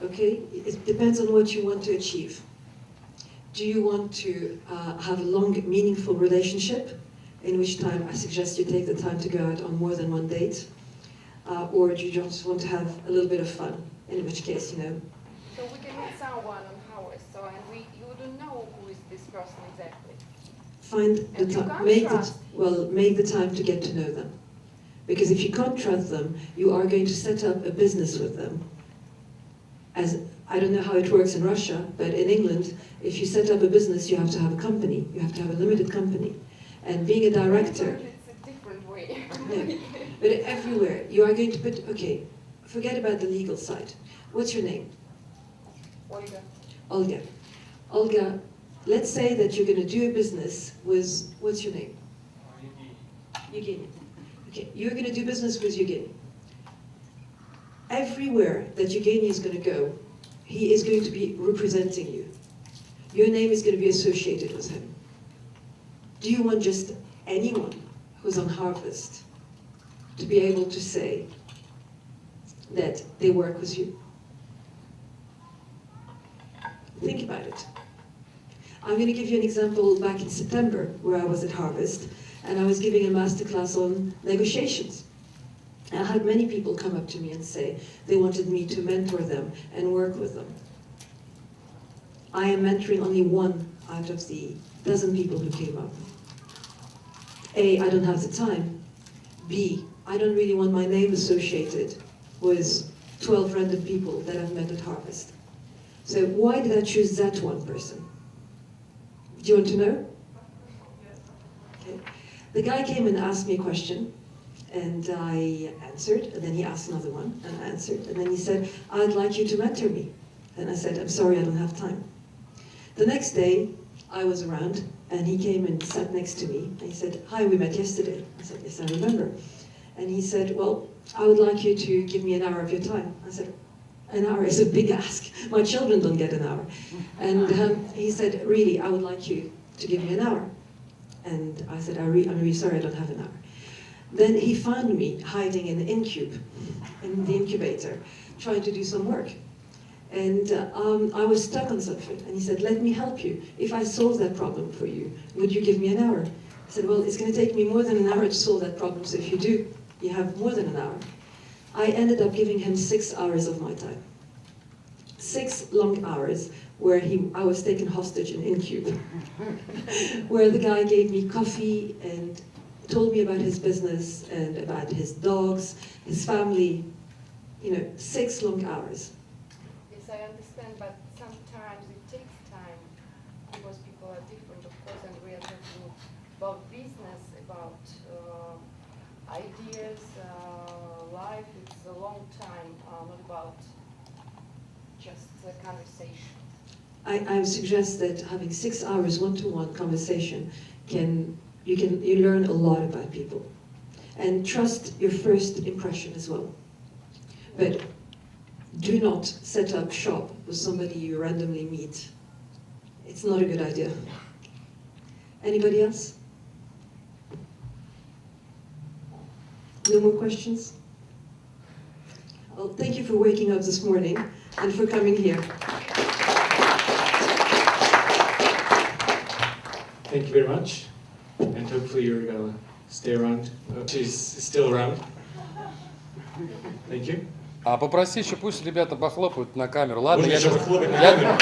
okay? It depends on what you want to achieve. Do you want to have a long, meaningful relationship, in which time I suggest you take the time to go out on more than 1 date? Or do you just want to have a little bit of fun, in which case, you know. So we can meet someone on Harvest, so and you don't know who is this person exactly. Find the And you time, can't make the time to get to know them. Because if you can't trust them, you are going to set up a business with them. As I don't know how it works in Russia, but in England, if you set up a business, you have to have a company. You have to have a limited company. And being a director... It's a different way. No, but everywhere, you are going to put... Okay, forget about the legal side. What's your name? Olga. Olga. Olga, let's say that you're going to do a business with... What's your name? Evgeny. Okay, you're going to do business with Evgeny. Everywhere that Evgeny is going to go, he is going to be representing you. Your name is going to be associated with him. Do you want just anyone who's on Harvest to be able to say that they work with you? Think about it. I'm going to give you an example back in September where I was at Harvest, and I was giving a masterclass on negotiations. I had many people come up to me and say they wanted me to mentor them and work with them. I am mentoring only 1 out of the dozen people who came up. A, I don't have the time. B, I don't really want my name associated with 12 random people that I've met at Harvest. So why did I choose that one person? Do you want to know? Okay. The guy came and asked me a question, and I answered, and then he asked another one, and I answered, and then he said, I'd like you to mentor me. And I said, I'm sorry, I don't have time. The next day, I was around, and he came and sat next to me, and he said, hi, we met yesterday. I said, yes, I remember. And he said, well, I would like you to give me an hour of your time. I said, An hour is a big ask. My children don't get an hour. And he said, really, I would like you to give me an hour. And I said, I'm really sorry, I don't have an hour. Then he found me hiding in the incubator, trying to do some work. And I was stuck on something. And he said, let me help you. If I solve that problem for you, would you give me an hour? I said, well, it's going to take me more than an hour to solve that problem, so if you do, you have more than an hour. I ended up giving him 6 hours of my time. 6 long hours where I was taken hostage in Incube, where the guy gave me coffee and told me about his business and about his dogs, his family, 6 long hours. Yes, I understand, but sometimes it takes time because people are different, of course, and we are talking about business, about ideas, life. It's a long time, not about just a conversation. I suggest that having 6 hours one-to-one conversation you learn a lot about people. And trust your first impression as well. But do not set up shop with somebody you randomly meet. It's not a good idea. Anybody else? No more questions? Well, thank you for waking up this morning and for coming here. Thank you very much, and hopefully you're gonna stay around. She's still around. Thank you. А попроси еще, пусть ребята похлопают на камеру. Ладно, Можно я еще сейчас... похлопать на камеру?